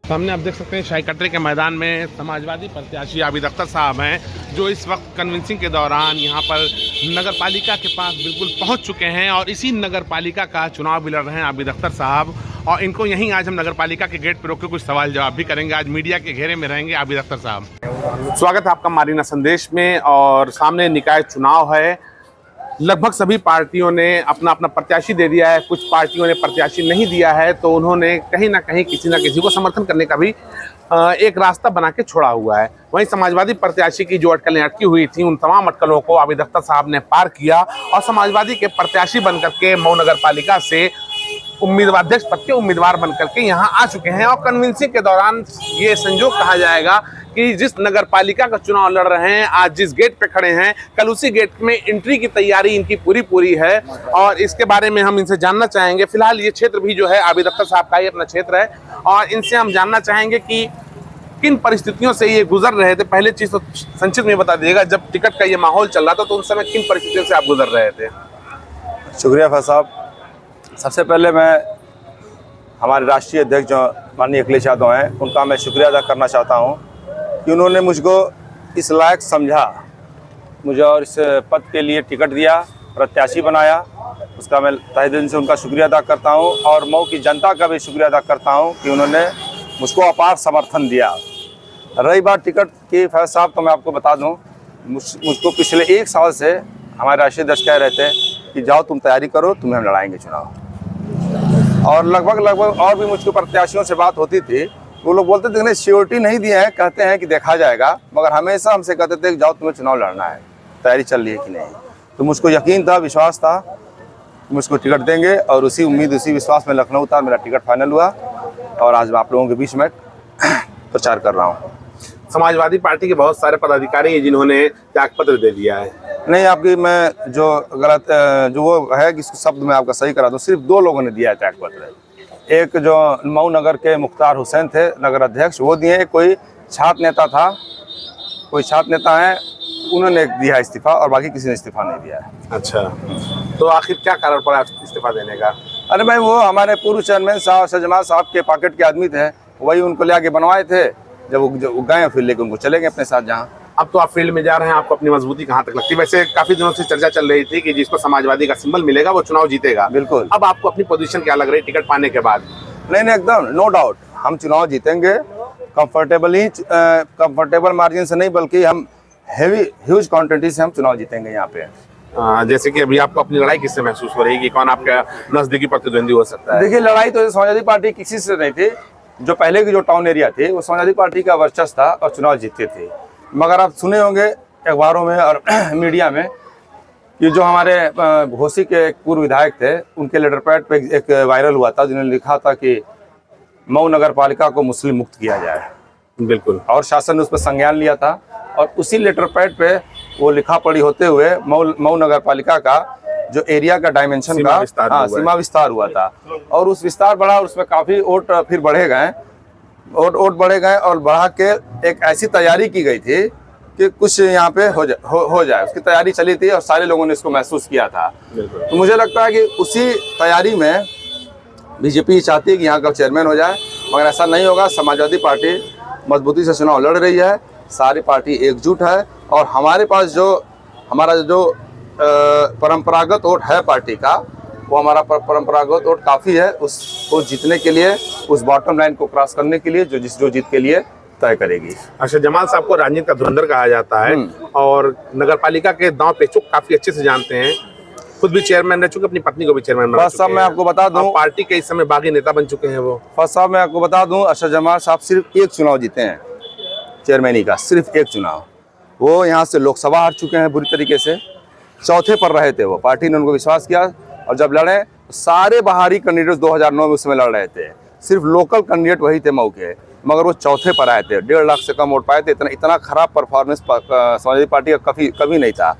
सामने आप देख सकते हैं शाही कटरे के मैदान में समाजवादी प्रत्याशी आबिद अख्तर साहब हैं, जो इस वक्त कन्विंसिंग के दौरान यहाँ पर नगर पालिका के पास बिल्कुल पहुँच चुके हैं और इसी नगर पालिका का चुनाव भी लड़ रहे हैं आबिद अख्तर साहब। और इनको यहीं आज हम नगर पालिका के गेट पर रोक के कुछ सवाल जवाब भी करेंगे। आज मीडिया के घेरे में रहेंगे आबिद अख्तर साहब। स्वागत है आपका मारीना संदेश में। और सामने निकाय चुनाव है, लगभग सभी पार्टियों ने अपना अपना प्रत्याशी दे दिया है, कुछ पार्टियों ने प्रत्याशी नहीं दिया है, तो उन्होंने कहीं ना कहीं किसी न किसी को समर्थन करने का भी एक रास्ता बना के छोड़ा हुआ है। वहीं समाजवादी प्रत्याशी की जो अटकलें अटकी हुई थी, उन तमाम अटकलों को आबिद अख्तर साहब ने पार किया और समाजवादी के प्रत्याशी बनकर के मऊ नगर पालिका से उम्मीदवार अध्यक्ष पद के उम्मीदवार बनकर के यहाँ आ चुके हैं। और कन्विंसिंग के दौरान ये संजोग कहा जाएगा कि जिस नगर पालिका का चुनाव लड़ रहे हैं, आज जिस गेट पे खड़े हैं, कल उसी गेट में एंट्री की तैयारी इनकी पूरी है। और इसके बारे में हम इनसे जानना चाहेंगे। फिलहाल ये क्षेत्र भी जो है आबिद अख्तर साहब का ही अपना क्षेत्र है और इनसे हम जानना चाहेंगे कि किन परिस्थितियों से ये गुजर रहे थे। पहले चीज तो संक्षिप्त में बता दीजिएगा, जब टिकट का ये माहौल चल रहा था तो उस समय किन परिस्थितियों से आप गुजर रहे थे? शुक्रिया फैज साहब। सबसे पहले मैं हमारे राष्ट्रीय अध्यक्ष जो माननीय अखिलेश यादव हैं, उनका मैं शुक्रिया अदा करना चाहता हूं कि उन्होंने मुझको इस लायक समझा, मुझे और इस पद के लिए टिकट दिया, प्रत्याशी बनाया। उसका मैं तहे दिल से उनका शुक्रिया अदा करता हूं और मऊ की जनता का भी शुक्रिया अदा करता हूं कि उन्होंने मुझको अपार समर्थन दिया। रही बात टिकट की फैज साहब, तो मैं आपको बता दूं, मुझको पिछले 1 साल से हमारे राष्ट्रीय अध्यक्ष कह रहे थे कि जाओ तुम तैयारी करो, तुम्हें हम लड़ाएंगे चुनाव। और लगभग और भी मुझको प्रत्याशियों से बात होती थी, वो लोग बोलते थे नहीं, श्योरिटी नहीं दिए हैं, कहते हैं कि देखा जाएगा, मगर हमेशा हमसे कहते थे कि जाओ तुम्हें चुनाव लड़ना है, तैयारी चल रही है कि नहीं। तो मुझको यकीन था, विश्वास था कि मुझको टिकट देंगे और उसी उम्मीद उसी विश्वास में लखनऊ था, मेरा टिकट फाइनल हुआ और आज मैं आप लोगों के बीच में प्रचार कर रहा हूँ। समाजवादी पार्टी के बहुत सारे पदाधिकारी हैं जिन्होंने त्यागपत्र दे दिया है। नहीं, आपकी मैं जो गलत जो वो है कि शब्द मैं आपका सही करा दूँ, सिर्फ 2 लोगों ने दिया है त्यागपत्र। एक जो मऊ नगर के मुख्तार हुसैन थे नगर अध्यक्ष, वो दिए। कोई छात्र नेता था, कोई छात्र नेता है, उन्होंने दिया इस्तीफा और बाकी किसी ने इस्तीफा नहीं दिया है। अच्छा, तो आखिर क्या कारण पड़ा इस्तीफा देने का? अरे भाई, वो हमारे पूर्व चेयरमैन साहब शहजमाल साहब के पॉकेट के आदमी थे, वही उनको ले आके बनवाए थे। जब वो गए फिर लेके उनको चले गए अपने साथ जहाँ। अब तो आप फील्ड में जा रहे हैं, आपको अपनी मजबूती कहाँ तक लगती है? वैसे काफी दिनों से चर्चा चल रही थी कि जिसको समाजवादी का सिंबल मिलेगा वो चुनाव जीतेगा। बिल्कुल। अब आपको अपनी पोजीशन क्या लग रही है टिकट पाने के बाद? नहीं, एकदम नो डाउट हम चुनाव जीतेंगे, कंफर्टेबल मार्जिन से नहीं, बल्कि हम ह्यूज क्वांटिटी से हम चुनाव जीतेंगे यहाँ पे। जैसे कि अभी आपको अपनी लड़ाई किससे महसूस हो रही है कि कौन आपका नजदीकी प्रतिद्वंदी हो सकता है? देखिए, लड़ाई तो समाजवादी पार्टी किसी से नहीं थी। जो पहले की जो टाउन एरिया थे वो समाजवादी पार्टी का वर्चस्व था और चुनाव जीतते थे। मगर आप सुने होंगे अखबारों में और मीडिया में कि जो हमारे घोसी के एक पूर्व विधायक थे, उनके लेटर पैड पे एक वायरल हुआ था, जिन्होंने लिखा था कि मऊ नगर पालिका को मुस्लिम मुक्त किया जाए। बिल्कुल। और शासन ने उस पर संज्ञान लिया था और उसी लेटर पैड पे वो लिखा पढ़ी होते हुए मऊ नगर पालिका का जो एरिया का डायमेंशन का सीमा विस्तार हुआ था। और उस विस्तार बढ़ा और उसमें काफ़ी वोट फिर बढ़े गए, वोट बढ़े गए और बढ़ा के एक ऐसी तैयारी की गई थी कि कुछ यहाँ पे हो जाए, उसकी तैयारी चली थी और सारे लोगों ने इसको महसूस किया था। तो मुझे लगता है कि उसी तैयारी में बीजेपी चाहती है कि यहाँ का चेयरमैन हो जाए, मगर ऐसा नहीं होगा। समाजवादी पार्टी मजबूती से चुनाव लड़ रही है, सारी पार्टी एकजुट है और हमारे पास हमारा जो परंपरागत वोट है पार्टी का, वो हमारा परंपरागत वोट काफ़ी है उसको जीतने के लिए, उस बॉटम लाइन को क्रॉस करने के लिए जो जीत के लिए तय करेगी। अच्छा, जमाल साहब को राजनीति का धुरंधर कहा जाता है और नगर पालिका के दांव पेचों काफी अच्छे से जानते हैं। खुद भी चेयरमैन रह चुके, अपनी पत्नी को भी चेयरमैन बना चुके हैं। मैं आपको बता दूं, पार्टी के इस समय बागी नेता बन चुके हैं वो। फर्स्ट साहब मैं आपको बता दूं, अरशद जमाल साहब सिर्फ 1 चुनाव जीते हैं चेयरमैनी का, सिर्फ 1 चुनाव। वो यहाँ से लोकसभा हार चुके हैं बुरी तरीके से, चौथे पर रहे थे वो। पार्टी ने उनको विश्वास किया और जब लड़े, सारे बाहरी कैंडिडेट 2009 में उसमें लड़ रहे थे, सिर्फ लोकल कैंडिडेट वही थे मऊ के, मगर वो चौथे पर आए थे। 1.5 लाख से कम वोट पाए थे। इतना खराब परफॉर्मेंस समाजवादी पार्टी का कभी नहीं था।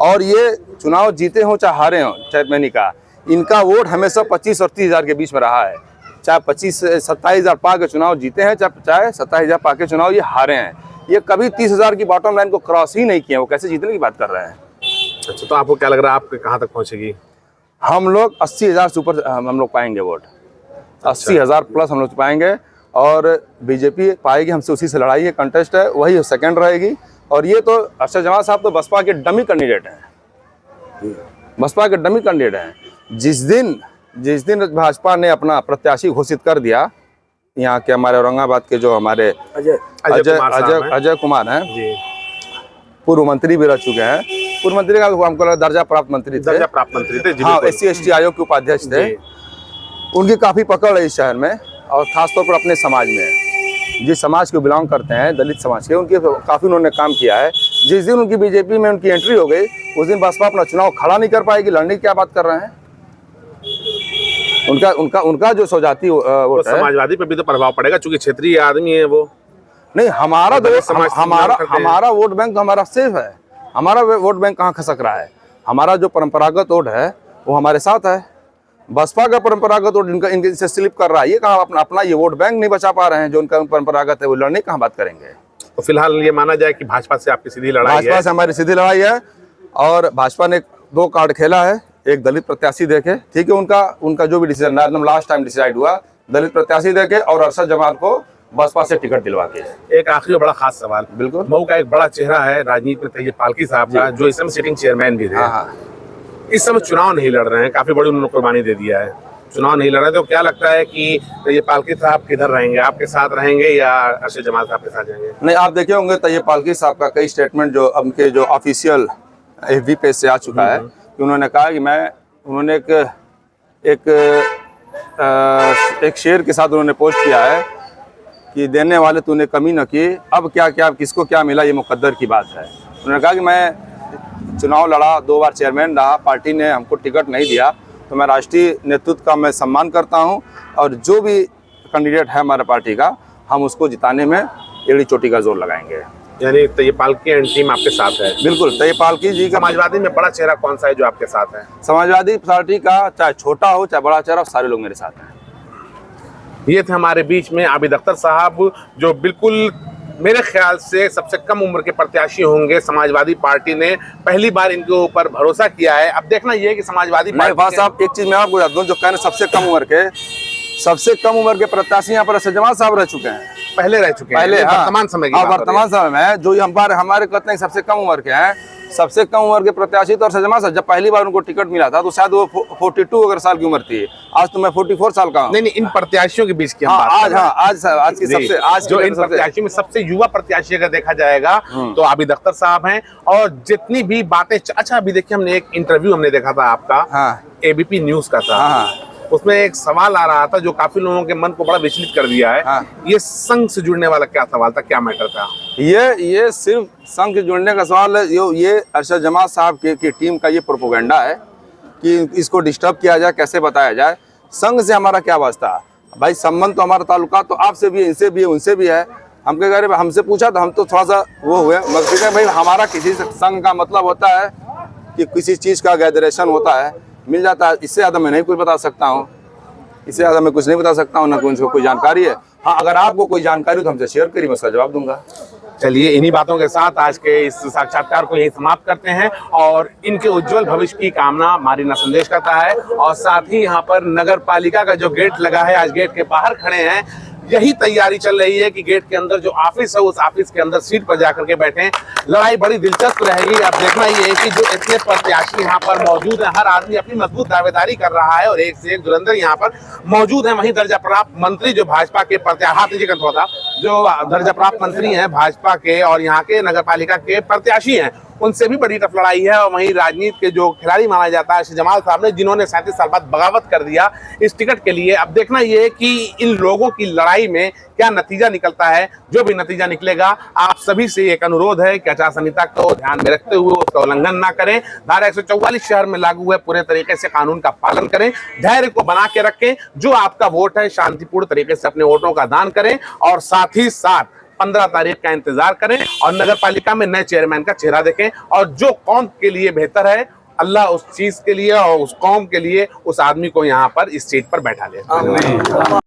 और ये चुनाव जीते हों चाहे हारे हों चेयरमैनी का, इनका वोट हमेशा 25 और 30 हज़ार के बीच में रहा है। चाहे 25 से 27 हज़ार पा के चुनाव जीते हैं, चाहे 27 हज़ार पा के चुनाव ये हारे हैं। ये कभी 30 हज़ार की बॉटम लाइन को क्रॉस ही नहीं किए। वो कैसे जीतने की बात कर रहे हैं? अच्छा, तो आपको क्या लग रहा है आप कहाँ तक पहुँचेगी? हम लोग 80 हज़ार से ऊपर हम लोग पाएंगे वोट, 80 हज़ार प्लस हम लोग पाएंगे। और बीजेपी पाएगी, हमसे उसी से लड़ाई है, कंटेस्ट है, वही सेकंड रहेगी। और ये तो अरशद जमाल साहब तो बसपा के डमी कैंडिडेट हैं, बसपा के डमी कैंडिडेट हैं। जिस दिन भाजपा ने अपना प्रत्याशी घोषित कर दिया, यहाँ के हमारे औरंगाबाद के जो हमारे अजय कुमार हैं, पूर्व मंत्री भी रह चुके हैं, पूर्व मंत्री का हमको दर्जा प्राप्त मंत्री थे, हाँ, SC/ST आयोग के उपाध्यक्ष थे। उनकी काफ़ी पकड़ है इस शहर में, और ख़ासतौर पर अपने समाज में, जिस समाज को बिलोंग करते हैं, दलित समाज के, उनकी काफ़ी उन्होंने काम किया है। जिस दिन उनकी बीजेपी में उनकी एंट्री हो गई, उस दिन बसपा अपना चुनाव खड़ा नहीं कर पाएगी। लड़ने की क्या बात कर रहे हैं? उनका जो स्वजाति वोट है, समाजवादी पे भी तो प्रभाव पड़ेगा, चूंकि क्षेत्रीय आदमी है वो। नहीं, हमारा वोट बैंक तो हमारा सेफ है। हमारा वोट बैंक कहाँ खसक रहा है? हमारा जो परंपरागत वोट है वो हमारे साथ है। बसपा का परंपरागत वोट इनके से स्लिप कर रहा है। ये कहाँ अपना ये वोट बैंक नहीं बचा पा रहे हैं, जो उनका परंपरागत है। वो लड़ने कहाँ बात करेंगे? तो फिलहाल ये माना जाए कि भाजपा से आपकी सीधी लड़ाई है। भाजपा से हमारी सीधी लड़ाई है, और भाजपा ने 2 कार्ड खेला है। एक दलित प्रत्याशी देके, ठीक है, उनका जो भी डिसीजन एकदम लास्ट टाइम डिसाइड हुआ, दलित प्रत्याशी देके और अरशद जमाल को बसपा से टिकट दिलवा के। एक आखिरी बड़ा खास सवाल, बिल्कुल, मऊ का एक बड़ा चेहरा है राजनीति में तैयब पालकी साहब का, जो इस समय सिटिंग चेयरमैन भी थे। हाँ। इस समय चुनाव नहीं लड़ रहे हैं, काफी बड़ी उन्होंने कुर्बानी दे दिया है, चुनाव नहीं लड़ रहे, तो क्या लगता है कि तैयब पालकी साहब किधर रहेंगे? आपके साथ रहेंगे या अरशद जमाल साहब के साथ जाएंगे? नहीं, आप देखे होंगे तैयब पालकी साहब का कई स्टेटमेंट जो उनके जो ऑफिशियल FB पेज से आ चुका है, कि उन्होंने कहा कि उन्होंने एक शेर के साथ उन्होंने पोस्ट किया है कि देने वाले तूने कमी न की, अब क्या किसको क्या मिला, ये मुकद्दर की बात है। उन्होंने कहा कि मैं चुनाव लड़ा, 2 बार चेयरमैन रहा, पार्टी ने हमको टिकट नहीं दिया, तो मैं राष्ट्रीय नेतृत्व का मैं सम्मान करता हूं, और जो भी कैंडिडेट है हमारा पार्टी का, हम उसको जिताने में एड़ी चोटी का जोर लगाएंगे। यानी तैयब पालकी एंड टीम आपके साथ है? बिल्कुल, तैयब पालकी जी का। समाजवादी में बड़ा चेहरा कौन सा है जो आपके साथ है? समाजवादी पार्टी का चाहे छोटा हो चाहे बड़ा चेहरा, सारे लोग मेरे साथ हैं। ये थे हमारे बीच में आबिद अख्तर साहब, जो बिल्कुल मेरे ख्याल से सबसे कम उम्र के प्रत्याशी होंगे। समाजवादी पार्टी ने पहली बार इनके ऊपर भरोसा किया है। अब देखना ये है कि समाजवादी पार्टी साहब, एक चीज मैं आपको बता दूं, जो कहने सबसे कम उम्र के प्रत्याशी यहाँ पर अरशद जमाल साहब रह चुके हैं, पहले रह चुके हैं, वर्तमान समय में जो हमारे कहते हैं सबसे कम उम्र के हैं, सबसे कम उम्र के प्रत्याशी तो अरशद जमाल साहब। जब पहली बार उनको टिकट मिला था तो शायद वो 42 अगर साल की उम्र थी, आज तो मैं 44 साल का हूँ। नहीं, इन प्रत्याशियों के बीच की जो इन प्रत्याशियों में सबसे युवा प्रत्याशी अगर देखा जाएगा तो आबिद अख्तर साहब हैं। और जितनी भी बातें, अच्छा अभी देखिए, हमने एक इंटरव्यू हमने देखा था आपका, ABP न्यूज का था, उसमें एक सवाल आ रहा था जो काफी लोगों के मन को बड़ा विचलित कर दिया है। ये संघ से जुड़ने वाला क्या सवाल था, क्या मैटर था? ये सिर्फ संघ से जुड़ने का सवाल है। ये अरशद जमाल साहब की टीम का ये प्रोपोगंडा है कि इसको डिस्टर्ब किया जाए, कैसे बताया जाए। संघ से हमारा क्या वास्ता भाई? संबंध तो हमारा ताल्लुका तो आपसे भी है, इनसे भी है, उनसे भी है। हमके घर हमसे पूछा तो हम तो थोड़ा सा वो हुए, मगर भाई हमारा किसी से संघ का मतलब होता है कि किसी चीज़ का गैदरेशन होता है, मिल जाता है। इससे ज़्यादा मैं नहीं कुछ बता सकता हूँ, इससे ज़्यादा मैं कुछ नहीं बता सकता हूँ, ना कोई जानकारी है। हाँ, अगर आपको कोई जानकारी तो हमसे शेयर करिए, मैं उसका जवाब दूंगा। चलिए, इन्हीं बातों के साथ आज के इस साक्षात्कार को यही समाप्त करते हैं, और इनके उज्जवल भविष्य की कामना मारीना संदेश करता है। और साथ ही यहाँ पर नगर पालिका का जो गेट लगा है, आज गेट के बाहर खड़े हैं, यही तैयारी चल रही है कि गेट के अंदर जो ऑफिस है, उस ऑफिस के अंदर सीट पर जाकर के बैठे। लड़ाई बड़ी दिलचस्प रहेगी। अब देखना ये है कि जो इतने प्रत्याशी यहाँ पर मौजूद हैं, हर आदमी अपनी मजबूत दावेदारी कर रहा है, और एक से एक धुरंधर यहाँ पर मौजूद है। वहीं दर्जा प्राप्त मंत्री जो भाजपा के जो दर्जा प्राप्त मंत्री हैं भाजपा के, और यहाँ के नगर पालिका के प्रत्याशी हैं, उनसे भी बड़ी टफ लड़ाई है। और वहीं राजनीति के जो खिलाड़ी माना जाता है अरशद जमाल साहब ने, जिन्होंने 37 साल बाद बगावत कर दिया इस टिकट के लिए। अब देखना यह है कि इन लोगों की लड़ाई में क्या नतीजा निकलता है। जो भी नतीजा निकलेगा, आप सभी से एक अनुरोध है कि आचार संहिता को ध्यान में रखते हुए उसका उल्लंघन ना करें। धारा 144 शहर में लागू है, पूरे तरीके से कानून का पालन करें, धैर्य को बना के रखें। जो आपका वोट है, शांतिपूर्ण तरीके से अपने वोटों का दान करें, और साथ ही साथ 15 तारीख का इंतजार करें और नगर पालिका में नए चेयरमैन का चेहरा देखें। और जो कौम के लिए बेहतर है, अल्लाह उस चीज के लिए और उस कौम के लिए उस आदमी को यहाँ पर इस सीट पर बैठा ले।